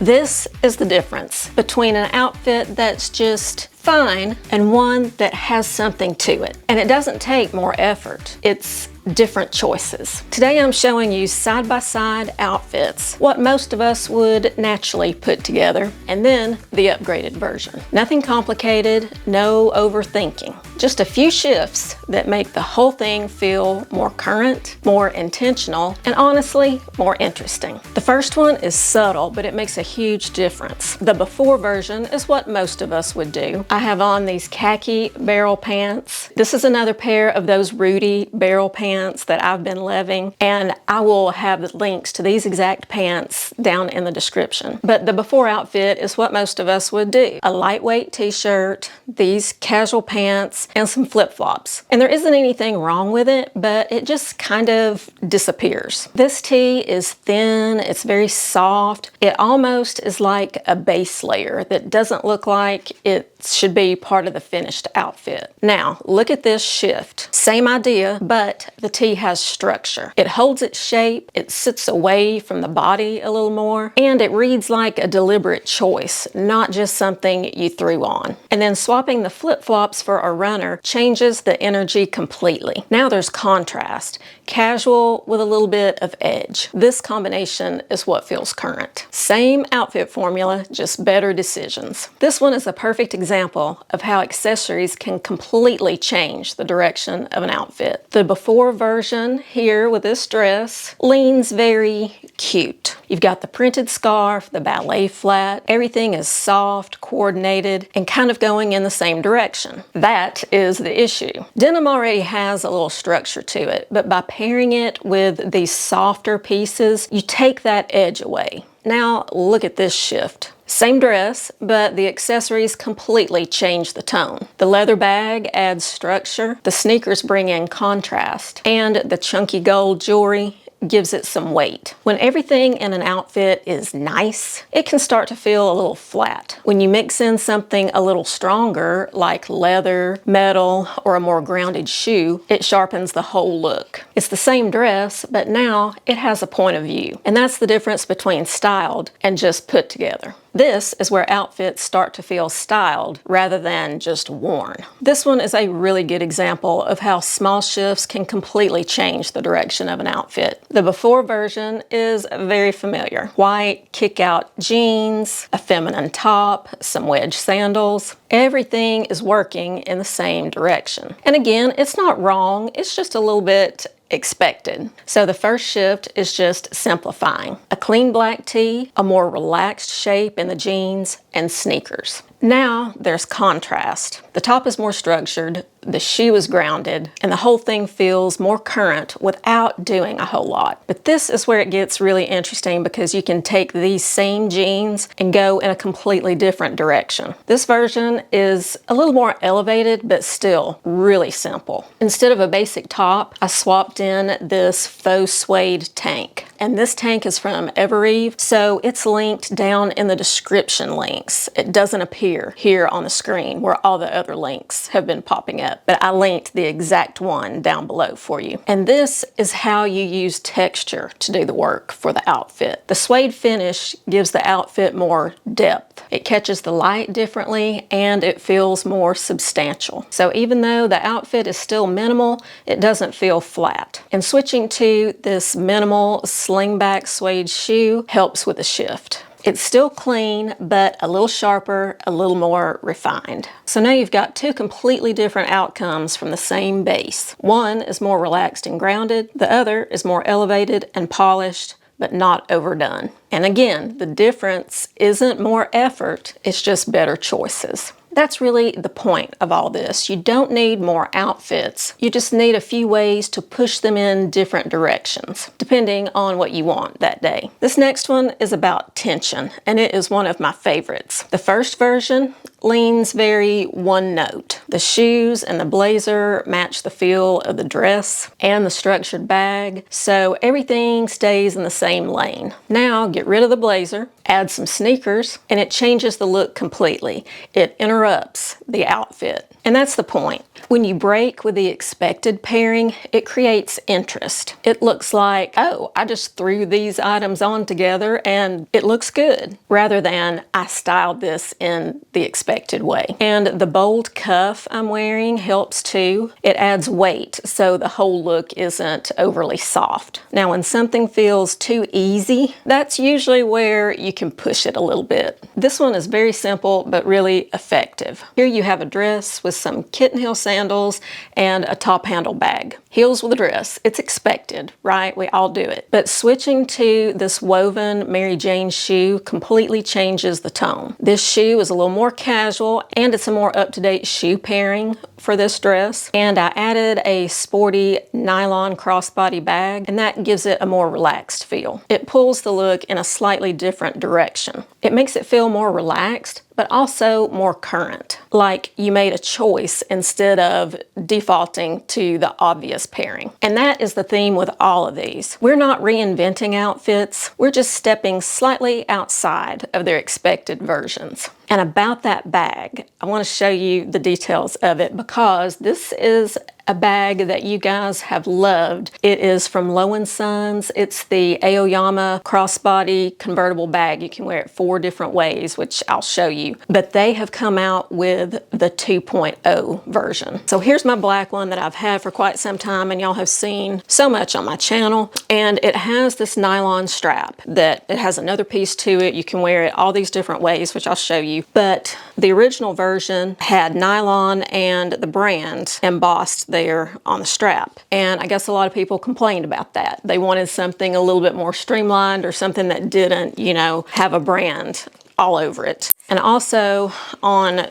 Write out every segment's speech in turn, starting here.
This is the difference between an outfit that's just fine and one that has something to it. And it doesn't take more effort. It's different choices. Today I'm showing you side-by-side outfits, what most of us would naturally put together, and then the upgraded version. Nothing complicated, no overthinking. Just a few shifts that make the whole thing feel more current, more intentional, and honestly, more interesting. The first one is subtle, but it makes a huge difference. The before version is what most of us would do. I have on these khaki barrel pants. This is another pair of those Rudy barrel pants that I've been loving, and I will have the links to these exact pants down in the description. But the before outfit is what most of us would do. A lightweight t-shirt, these casual pants, and some flip-flops. And there isn't anything wrong with it, but it just kind of disappears. This tee is thin, it's very soft. It almost is like a base layer that doesn't look like it should be part of the finished outfit. Now, look at this shift. Same idea, but the tee has structure. It holds its shape, it sits away from the body a little more, and it reads like a deliberate choice, not just something you threw on. And then swapping the flip-flops for a runner changes the energy completely. Now there's contrast, casual with a little bit of edge. This combination is what feels current. Same outfit formula, just better decisions. This one is a perfect example of how accessories can completely change the direction of an outfit. The before version here with this dress leans very cute. You've got the printed scarf, the ballet flat, everything is soft, coordinated, and kind of going in the same direction. That is the issue. Denim already has a little structure to it, but by pairing it with these softer pieces, you take that edge away. Now look at this shift. Same dress, but the accessories completely change the tone. The leather bag adds structure, the sneakers bring in contrast, and the chunky gold jewelry gives it some weight. When everything in an outfit is nice, it can start to feel a little flat. When you mix in something a little stronger, like leather, metal, or a more grounded shoe, it sharpens the whole look. It's the same dress, but now it has a point of view. And that's the difference between styled and just put together. This is where outfits start to feel styled rather than just worn. This one is a really good example of how small shifts can completely change the direction of an outfit. The before version is very familiar. White kick-out jeans, a feminine top, some wedge sandals. Everything is working in the same direction. And again, it's not wrong, it's just a little bit expected. So the first shift is just simplifying. A clean black tee, a more relaxed shape in the jeans, and sneakers. Now there's contrast. The top is more structured, the shoe is grounded, and the whole thing feels more current without doing a whole lot. But this is where it gets really interesting because you can take these same jeans and go in a completely different direction. This version is a little more elevated, but still really simple. Instead of a basic top, I swapped in this faux suede tank. And this tank is from Evereve, so it's linked down in the description links. It doesn't appear here on the screen where all the other links have been popping up, but I linked the exact one down below for you. And this is how you use texture to do the work for the outfit. The suede finish gives the outfit more depth. It catches the light differently and it feels more substantial. So even though the outfit is still minimal, it doesn't feel flat. And switching to this minimal slingback suede shoe helps with the shift. It's still clean, but a little sharper, a little more refined. So now you've got two completely different outcomes from the same base. One is more relaxed and grounded, the other is more elevated and polished, but not overdone. And again, the difference isn't more effort, it's just better choices. That's really the point of all this. You don't need more outfits. You just need a few ways to push them in different directions, depending on what you want that day. This next one is about tension, and it is one of my favorites. The first version leans very one note. The shoes and the blazer match the feel of the dress and the structured bag, so everything stays in the same lane. Now get rid of the blazer, add some sneakers, and it changes the look completely. It interrupts interrupts the outfit. And that's the point. When you break with the expected pairing, it creates interest. It looks like, oh, I just threw these items on together and it looks good, rather than I styled this in the expected way. And the bold cuff I'm wearing helps too. It adds weight, so the whole look isn't overly soft. Now, when something feels too easy, that's usually where you can push it a little bit. This one is very simple, but really effective. Here you have a dress with some kitten heel sandals and a top handle bag. Heels with a dress. It's expected, right? We all do it. But switching to this woven Mary Jane shoe completely changes the tone. This shoe is a little more casual, and it's a more up-to-date shoe pairing for this dress. And I added a sporty nylon crossbody bag, and that gives it a more relaxed feel. It pulls the look in a slightly different direction. It makes it feel more relaxed, but also more current, like you made a choice instead of defaulting to the obvious pairing. And that is the theme with all of these. We're not reinventing outfits, we're just stepping slightly outside of their expected versions. And about that bag, I want to show you the details of it, because this is a bag that you guys have loved. It is from Low & Sons. It's the Aoyama crossbody convertible bag. You can wear it 4 different ways, which I'll show you. But they have come out with the 2.0 version. So here's my black one that I've had for quite some time, and y'all have seen so much on my channel. And it has this nylon strap that it has another piece to it. You can wear it all these different ways, which I'll show you. But the original version had nylon and the brand embossed there on the strap. And I guess a lot of people complained about that. They wanted something a little bit more streamlined, or something that didn't, you know, have a brand all over it. And also on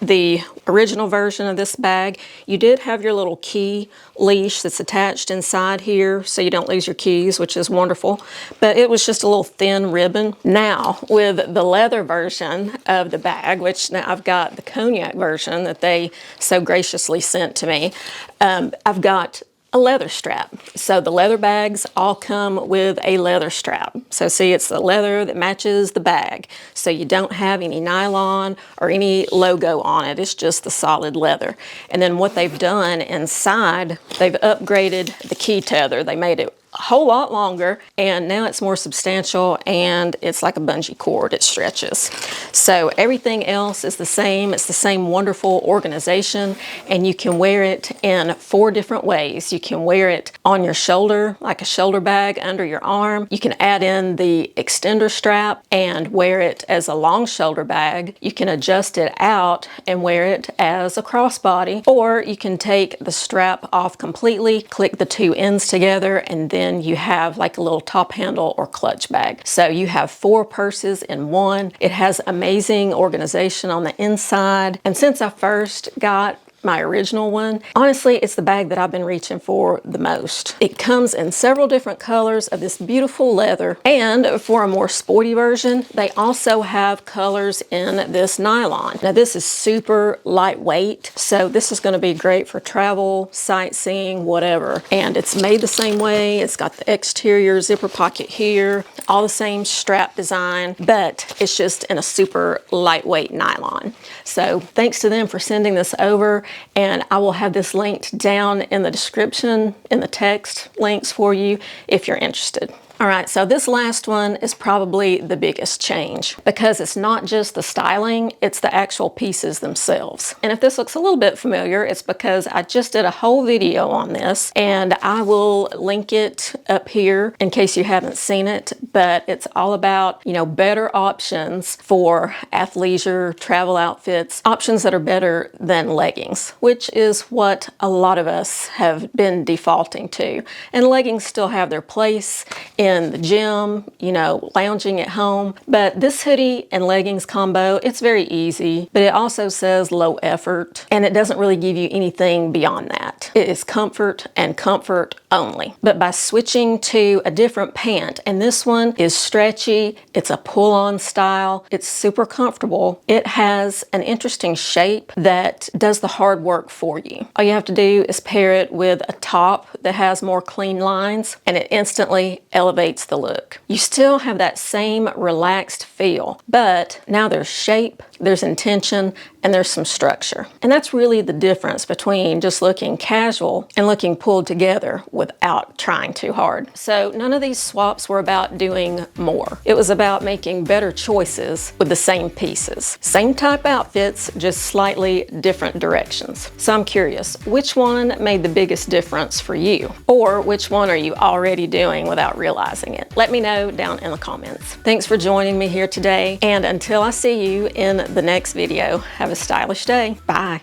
the original version of this bag, you did have your little key leash that's attached inside here so you don't lose your keys, which is wonderful. But it was just a little thin ribbon. Now, with the leather version of the bag, which now I've got the cognac version that they so graciously sent to me, I've got a leather strap. So the leather bags all come with a leather strap. So see, it's the leather that matches the bag. So you don't have any nylon or any logo on it. It's just the solid leather. And then what they've done inside, they've upgraded the key tether. They made it a whole lot longer, and now it's more substantial, and it's like a bungee cord. It stretches. So everything else is the same. It's the same wonderful organization, and you can wear it in 4 different ways. You can wear it on your shoulder, like a shoulder bag under your arm. You can add in the extender strap and wear it as a long shoulder bag. You can adjust it out and wear it as a crossbody, or you can take the strap off completely, click the 2 ends together, and then you have like a little top handle or clutch bag. So you have 4 purses in one. It has amazing organization on the inside. And since I first got my original one, honestly, it's the bag that I've been reaching for the most. It comes in several different colors of this beautiful leather, and for a more sporty version, they also have colors in this nylon. Now, this is super lightweight, so this is going to be great for travel, sightseeing, whatever. And it's made the same way. It's got the exterior zipper pocket here, all the same strap design, but it's just in a super lightweight nylon. So thanks to them for sending this over. And I will have this linked down in the description, in the text links for you if you're interested. All right, so this last one is probably the biggest change, because it's not just the styling, it's the actual pieces themselves. And if this looks a little bit familiar, it's because I just did a whole video on this, and I will link it up here in case you haven't seen it. But it's all about, you know, better options for athleisure travel outfits, options that are better than leggings, which is what a lot of us have been defaulting to. And leggings still have their place in the gym, you know, lounging at home. But this hoodie and leggings combo, it's very easy, but it also says low effort, and it doesn't really give you anything beyond that. It is comfort and comfort only. But by switching to a different pant, and this one is stretchy, it's a pull-on style, it's super comfortable, it has an interesting shape that does the hard work for you. All you have to do is pair it with a top that has more clean lines, and it instantly elevates the look. You still have that same relaxed feel, but now there's shape, there's intention, and there's some structure. And that's really the difference between just looking casual and looking pulled together without trying too hard. So none of these swaps were about doing more. It was about making better choices with the same pieces. Same type outfits, just slightly different directions. So I'm curious, which one made the biggest difference for you? Or which one are you already doing without realizing it? Let me know down in the comments. Thanks for joining me here today, and until I see you in the next video, have a stylish day. Bye.